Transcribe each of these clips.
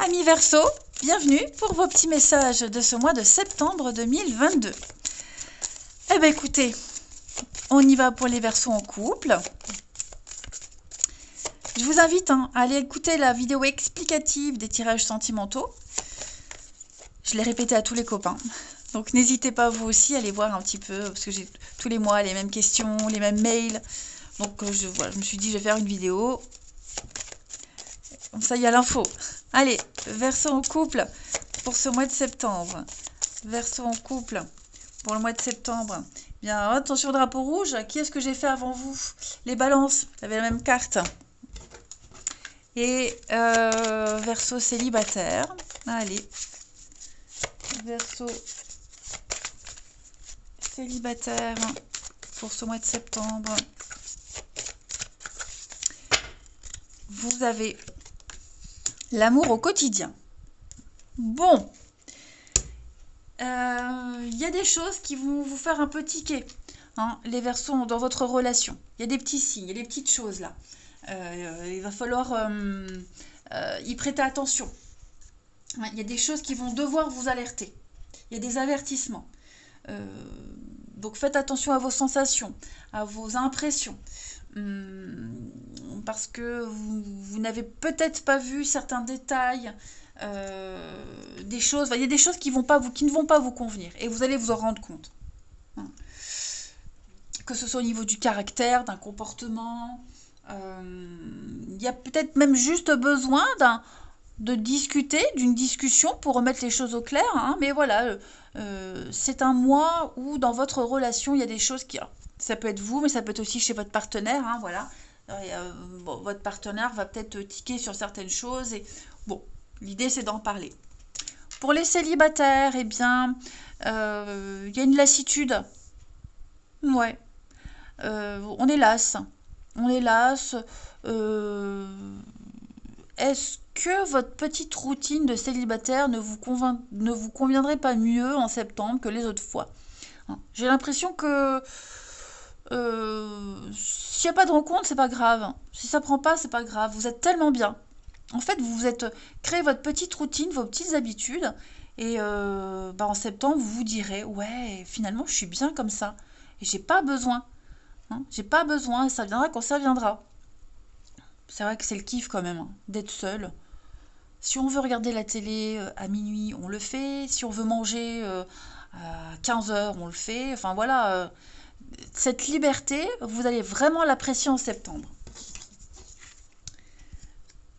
Amis Verseau, bienvenue pour vos petits messages de ce mois de septembre 2022. Eh bien écoutez, on y va pour les Verseaux en couple. Je vous invite à aller écouter la vidéo explicative des tirages sentimentaux. Je l'ai répété à tous les copains. Donc n'hésitez pas vous aussi à aller voir un petit peu, parce que j'ai tous les mois les mêmes questions, les mêmes mails. Donc je me suis dit je vais faire une vidéo. Comme ça il y a l'info. Allez, Verseau en couple pour ce mois de septembre. Verseau en couple pour le mois de septembre. Bien, attention drapeau rouge. Qui est-ce que j'ai fait avant vous? Les balances, vous avez la même carte. Et Verseau célibataire. Allez. Verseau célibataire pour ce mois de septembre. Vous avez l'amour au quotidien. Bon. Il y a des choses qui vont vous faire un peu tiquer. Les Verseaux dans votre relation. Il y a des petits signes, il y a des petites choses là. Il va falloir y prêter attention. Il y a des choses qui vont devoir vous alerter. Il y a des avertissements. Donc faites attention à vos sensations, à vos impressions. Parce que vous n'avez peut-être pas vu certains détails, des choses. Il y a des choses qui ne vont pas vous convenir. Et vous allez vous en rendre compte. Que ce soit au niveau du caractère, d'un comportement. Il y a peut-être même juste besoin de discuter, d'une discussion pour remettre les choses au clair. Mais voilà, c'est un mois où dans votre relation, il y a des choses qui... Ça peut être vous, mais ça peut être aussi chez votre partenaire. Voilà. Votre partenaire va peut-être tiquer sur certaines choses. Et bon, l'idée, c'est d'en parler. Pour les célibataires, eh bien, il y a une lassitude. Ouais. On est las. On est las. Est-ce que votre petite routine de célibataire ne vous conviendrait pas mieux en septembre que les autres fois? J'ai l'impression que s'il n'y a pas de rencontre, c'est pas grave. Si ça prend pas, c'est pas grave. Vous êtes tellement bien. En fait, vous êtes créé votre petite routine, vos petites habitudes. Et en septembre, vous vous direz, ouais, finalement, je suis bien comme ça. Et j'ai pas besoin. J'ai pas besoin. Et ça viendra quand ça viendra. C'est vrai que c'est le kiff quand même, d'être seul. Si on veut regarder la télé à minuit, on le fait. Si on veut manger à 15h, on le fait. Enfin voilà, cette liberté, vous allez vraiment l'apprécier en septembre.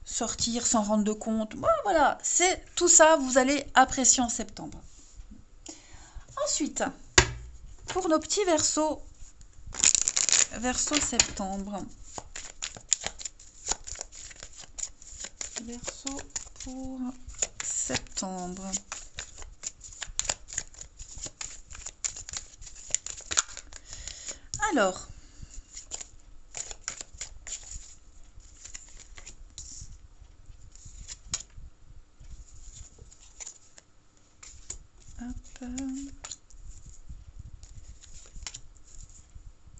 Sortir sans rendre de compte, voilà, c'est tout ça, vous allez apprécier en septembre. Ensuite, pour nos petits Verseaux, Verseau septembre. Verseau pour septembre. Alors, hop.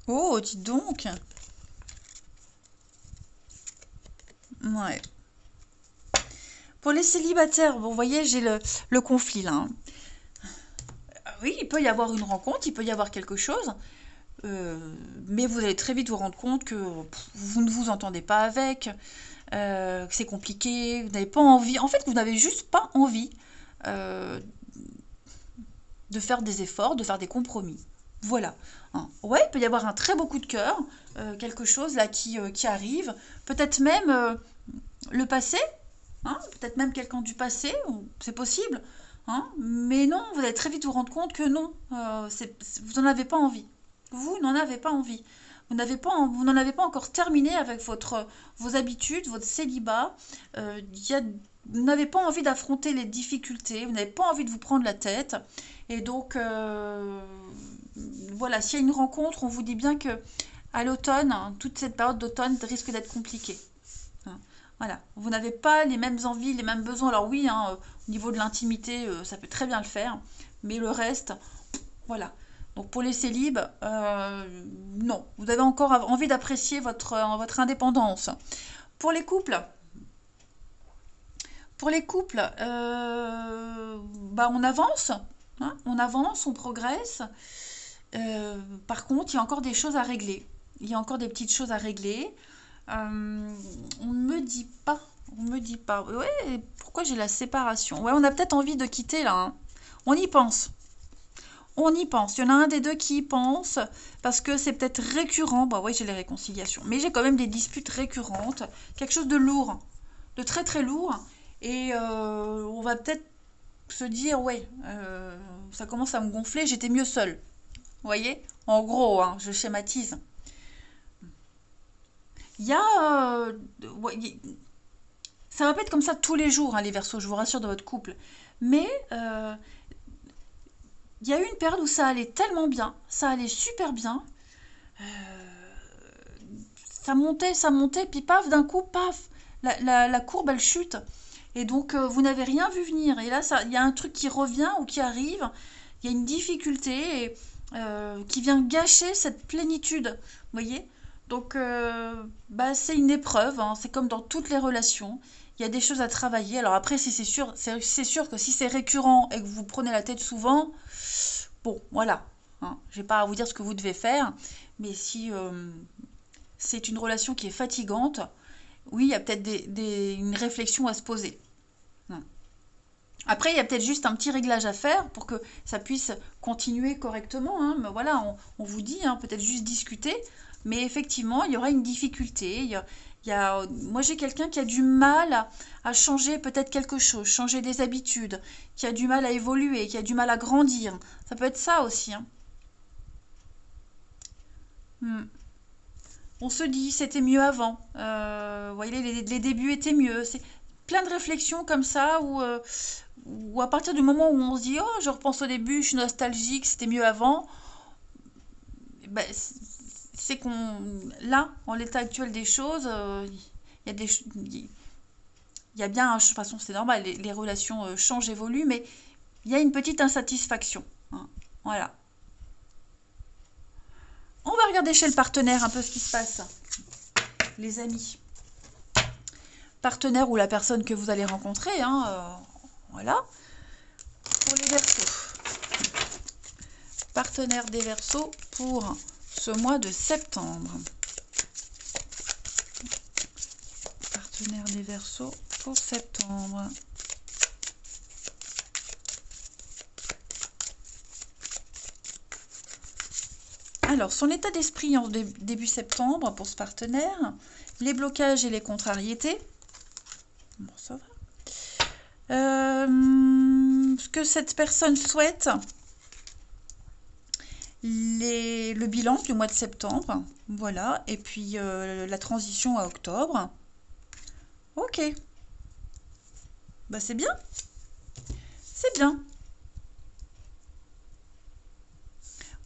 Oh, dites donc. Ouais. Pour les célibataires, bon, vous voyez, j'ai le conflit là. Oui, il peut y avoir une rencontre, il peut y avoir quelque chose. Mais vous allez très vite vous rendre compte que vous ne vous entendez pas avec, que c'est compliqué, vous n'avez pas envie. En fait, vous n'avez juste pas envie de faire des efforts, de faire des compromis. Voilà. Ouais, il peut y avoir un très beau coup de cœur, quelque chose là qui arrive. Peut-être même le passé, peut-être même quelqu'un du passé, c'est possible. Mais non, vous allez très vite vous rendre compte que non, vous n'en avez pas envie. Vous n'en avez pas envie. Vous n'en avez pas encore terminé avec vos habitudes, votre célibat. Vous n'avez pas envie d'affronter les difficultés, vous n'avez pas envie de vous prendre la tête. Et donc, voilà, s'il y a une rencontre, on vous dit bien que à l'automne, toute cette période d'automne risque d'être compliquée. Voilà, vous n'avez pas les mêmes envies, les mêmes besoins. Alors oui, au niveau de l'intimité, ça peut très bien le faire, mais le reste, voilà. Donc pour les célibes, non, vous avez encore envie d'apprécier votre indépendance. Pour les couples, Pour les couples, bah on avance, hein, on avance, on progresse. Par contre, il y a encore des choses à régler. Il y a encore des petites choses à régler. On ne me dit pas. On me dit pas. Ouais, pourquoi j'ai la séparation? Ouais, on a peut-être envie de quitter là, hein. On y pense. On y pense. Il y en a un des deux qui y pense parce que c'est peut-être récurrent. Bah ouais, j'ai les réconciliations. Mais j'ai quand même des disputes récurrentes. Quelque chose de lourd, de très très lourd. Et on va peut-être se dire, ouais, ça commence à me gonfler, j'étais mieux seule. Vous voyez? En gros, hein, je schématise. Il y a... ouais, ça va pas être comme ça tous les jours, hein, les Verseaux, je vous rassure, de votre couple. Mais il y a eu une période où ça allait tellement bien, ça allait super bien. Ça montait, puis paf, d'un coup, paf, la courbe, elle chute. Et donc, vous n'avez rien vu venir. Et là, il y a un truc qui revient ou qui arrive. Il y a une difficulté qui vient gâcher cette plénitude. Vous voyez? Donc, bah, c'est une épreuve, hein. C'est comme dans toutes les relations. Il y a des choses à travailler. Alors après, si c'est sûr que si c'est récurrent et que vous prenez la tête souvent, bon, voilà, hein. Je n'ai pas à vous dire ce que vous devez faire. Mais si c'est une relation qui est fatigante, oui, il y a peut-être une réflexion à se poser. Non. Après, il y a peut-être juste un petit réglage à faire pour que ça puisse continuer correctement, hein. Mais voilà, on vous dit, hein, peut-être juste discuter. Mais effectivement, il y aura une difficulté. Moi, j'ai quelqu'un qui a du mal à changer peut-être quelque chose, changer des habitudes, qui a du mal à évoluer, qui a du mal à grandir. Ça peut être ça aussi, hein. Hmm. On se dit, c'était mieux avant. Vous voyez, les débuts étaient mieux. C'est plein de réflexions comme ça où à partir du moment où on se dit, oh, je repense au début, je suis nostalgique, c'était mieux avant, ben, c'est qu'on, là, en l'état actuel des choses, il y a il y a bien, de toute façon, c'est normal, les relations changent, évoluent, mais il y a une petite insatisfaction, hein. Voilà. On va regarder chez le partenaire un peu ce qui se passe, les amis. Partenaire ou la personne que vous allez rencontrer, hein, voilà. Pour les Verseaux. Partenaire des Verseaux pour ce mois de septembre. Partenaire des Verseaux pour septembre. Alors, son état d'esprit en début septembre pour ce partenaire, les blocages et les contrariétés. Bon, ça va. Ce que cette personne souhaite, le bilan du mois de septembre, voilà, et puis la transition à octobre. Ok, bah c'est bien, c'est bien.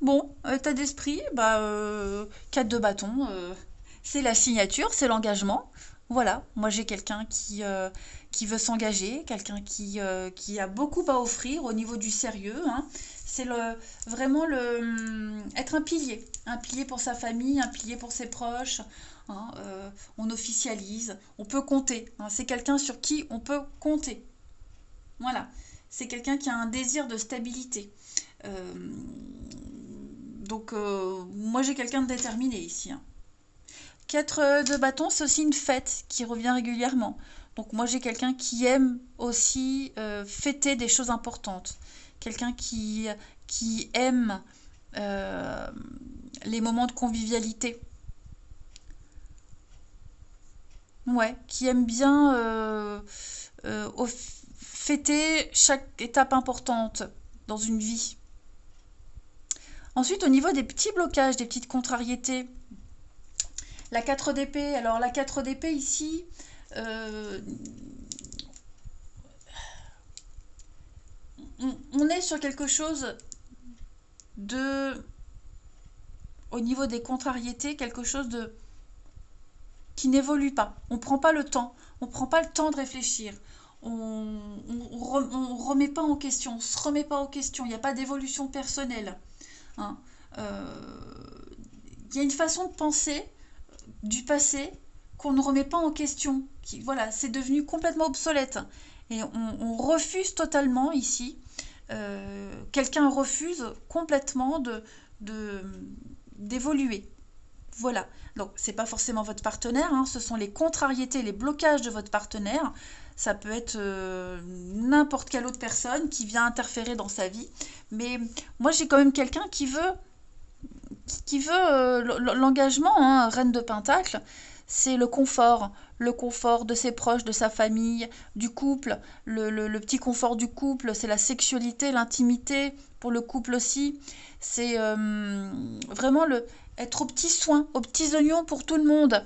Bon, état d'esprit, bah 4 de bâton, c'est la signature, c'est l'engagement. Voilà, moi j'ai quelqu'un qui veut s'engager, quelqu'un qui a beaucoup à offrir au niveau du sérieux, hein. C'est vraiment être un pilier pour sa famille, un pilier pour ses proches, hein. On officialise, on peut compter, hein. C'est quelqu'un sur qui on peut compter. Voilà, c'est quelqu'un qui a un désir de stabilité. Euh, donc, moi j'ai quelqu'un de déterminé ici, hein. 4 de bâton, c'est aussi une fête qui revient régulièrement. Donc moi j'ai quelqu'un qui aime aussi fêter des choses importantes. Quelqu'un qui aime euh, les moments de convivialité. Ouais, qui aime bien fêter chaque étape importante dans une vie. Ensuite, au niveau des petits blocages, des petites contrariétés, la 4 d'épée. Alors la 4 d'épée ici, euh, on est sur quelque chose de, au niveau des contrariétés, quelque chose de qui n'évolue pas. On ne prend pas le temps. On ne prend pas le temps de réfléchir. On remet pas en question. On ne se remet pas en question. Il n'y a pas d'évolution personnelle, hein. Il y a une façon de penser du passé qu'on ne remet pas en question. Voilà, c'est devenu complètement obsolète. Et on refuse totalement ici. Quelqu'un refuse complètement de- d'évoluer. Voilà. Donc, c'est pas forcément votre partenaire, hein, ce sont les contrariétés, les blocages de votre partenaire. Ça peut être n'importe quelle autre personne qui vient interférer dans sa vie. Mais moi, j'ai quand même quelqu'un qui veut l'engagement, hein, Reine de Pentacle, c'est le confort de ses proches, de sa famille, du couple, le petit confort du couple, c'est la sexualité, l'intimité pour le couple aussi, c'est vraiment être aux petits soins, aux petits oignons pour tout le monde.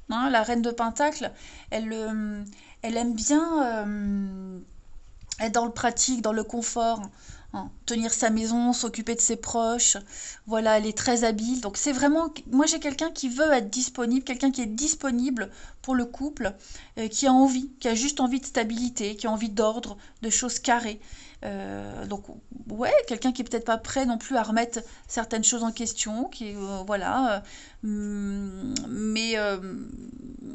Hein, la Reine de Pentacle, elle aime bien être dans le pratique, dans le confort, hein. Tenir sa maison, s'occuper de ses proches. Voilà, elle est très habile. Donc c'est vraiment, moi j'ai quelqu'un qui veut être disponible, quelqu'un qui est disponible pour le couple, qui a envie, qui a juste envie de stabilité, qui a envie d'ordre, de choses carrées. Donc ouais, quelqu'un qui est peut-être pas prêt non plus à remettre certaines choses en question, qui voilà, mais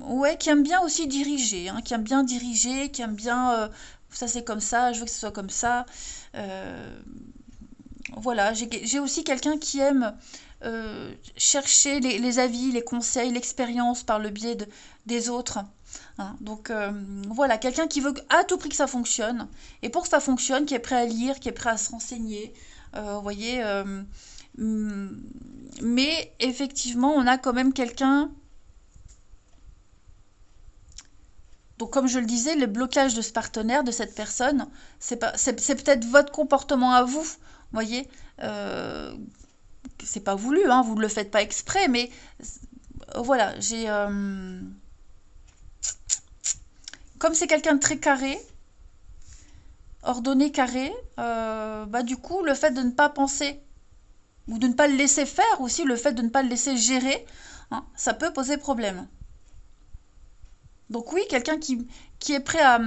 ouais, qui aime bien aussi diriger, hein, qui aime bien diriger, qui aime bien ça c'est comme ça, je veux que ce soit comme ça. Euh, voilà, j'ai aussi quelqu'un qui aime chercher les avis, les conseils, l'expérience par le biais des autres. Hein. Donc voilà, quelqu'un qui veut à tout prix que ça fonctionne. Et pour que ça fonctionne, qui est prêt à lire, qui est prêt à se renseigner. Vous voyez, hum, mais effectivement, on a quand même quelqu'un. Donc, comme je le disais, le blocage de ce partenaire, de cette personne, c'est peut-être votre comportement à vous. Vous voyez, euh, c'est pas voulu, hein, vous ne le faites pas exprès, mais voilà, comme c'est quelqu'un de très carré, ordonné, carré, bah du coup, le fait de ne pas penser ou de ne pas le laisser faire aussi, le fait de ne pas le laisser gérer, hein, ça peut poser problème. Donc oui, quelqu'un qui est prêt à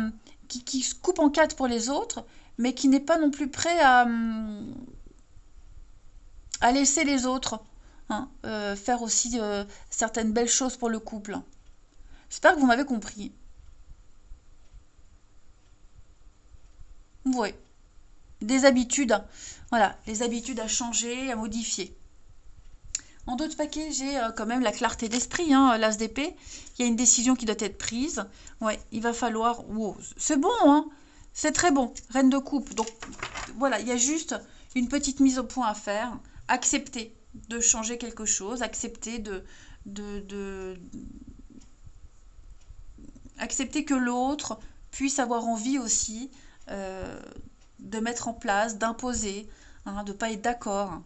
qui se coupe en quatre pour les autres, mais qui n'est pas non plus prêt à laisser les autres, hein, faire aussi certaines belles choses pour le couple. J'espère que vous m'avez compris. Oui. Des habitudes. Voilà, les habitudes à changer, à modifier. En d'autres paquets, j'ai quand même la clarté d'esprit, hein, l'as d'épée. Il y a une décision qui doit être prise. Ouais, il va falloir. Wow, c'est bon, hein. C'est très bon. Reine de coupe. Donc voilà, il y a juste une petite mise au point à faire. Accepter de changer quelque chose, accepter de accepter que l'autre puisse avoir envie aussi euh, de mettre en place, d'imposer, hein, de ne pas être d'accord.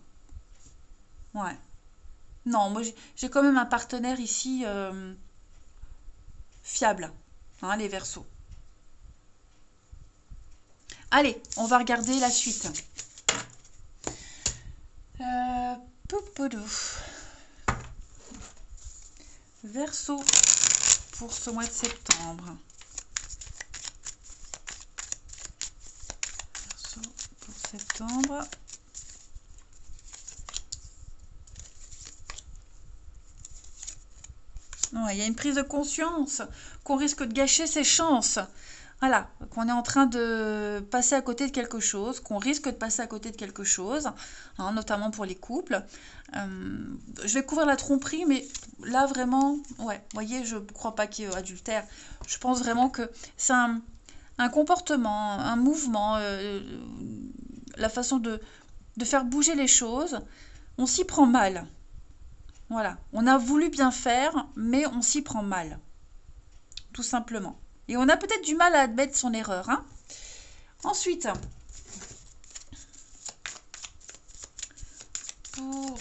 Ouais. Non, moi j'ai quand même un partenaire ici fiable, hein, les Verseaux. Allez, on va regarder la suite. Euh, Poupoudou. Verseau pour ce mois de septembre. Verseau pour septembre. Ouais, il y a une prise de conscience qu'on risque de gâcher ses chances. Voilà, qu'on est en train de passer à côté de quelque chose, qu'on risque de passer à côté de quelque chose, hein, notamment pour les couples. Je vais couvrir la tromperie, mais là vraiment, ouais, vous voyez, je ne crois pas qu'il y ait adultère. Je pense vraiment que c'est un comportement, un mouvement, la façon de faire bouger les choses. On s'y prend mal. Voilà, on a voulu bien faire, mais on s'y prend mal, tout simplement. Et on a peut-être du mal à admettre son erreur, hein. Ensuite,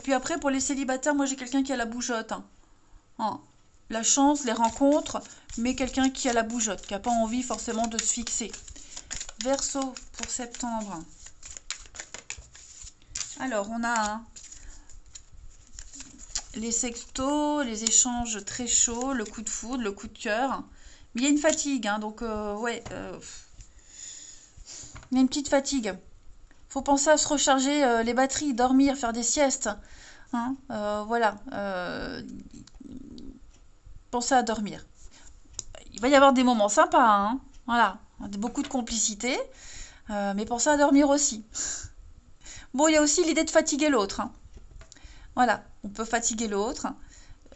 puis après, pour les célibataires, moi j'ai quelqu'un qui a la bougeotte, hein. Hein. La chance, les rencontres, mais quelqu'un qui a la bougeotte, qui n'a pas envie forcément de se fixer. Verseau pour septembre. Alors, on a les sextos, les échanges très chauds, le coup de foudre, le coup de cœur. Mais il y a une fatigue, hein, donc ouais, il y a une petite fatigue. Faut penser à se recharger les batteries, dormir, faire des siestes. Hein, voilà. Pensez à dormir. Il va y avoir des moments sympas, hein. Voilà. Beaucoup de complicité, mais pensez à dormir aussi. Bon, il y a aussi l'idée de fatiguer l'autre, hein. Voilà, on peut fatiguer l'autre.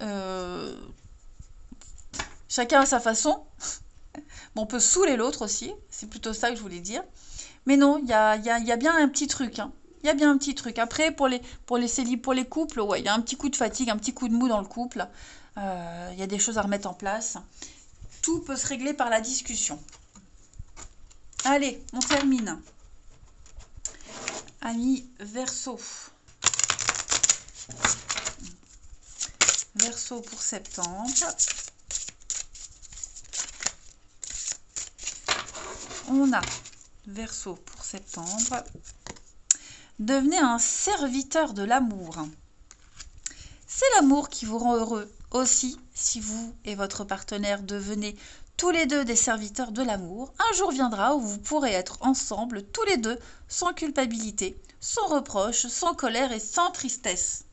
Euh, Chacun à sa façon. Bon, on peut saouler l'autre aussi. C'est plutôt ça que je voulais dire. Mais non, il y a bien un petit truc, hein. Il y a bien un petit truc. Après, pour les couples, ouais, il y a un petit coup de fatigue, un petit coup de mou dans le couple. Il y a des choses à remettre en place. Tout peut se régler par la discussion. Allez, on termine. Amis Verseau. Verseau pour septembre. On a Verseau pour septembre. Devenez un serviteur de l'amour. C'est l'amour qui vous rend heureux aussi si vous et votre partenaire devenez tous les deux des serviteurs de l'amour. Un jour viendra où vous pourrez être ensemble tous les deux sans culpabilité, sans reproche, sans colère et sans tristesse.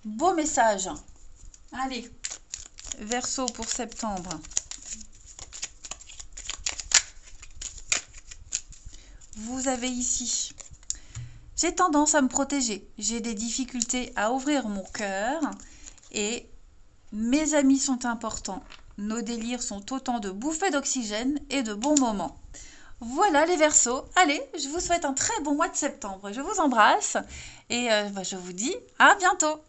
Beau message. Allez, Verseau pour septembre. Vous avez ici: j'ai tendance à me protéger, j'ai des difficultés à ouvrir mon cœur et mes amis sont importants. Nos délires sont autant de bouffées d'oxygène et de bons moments. Voilà les Verseaux. Allez, je vous souhaite un très bon mois de septembre. Je vous embrasse et je vous dis à bientôt.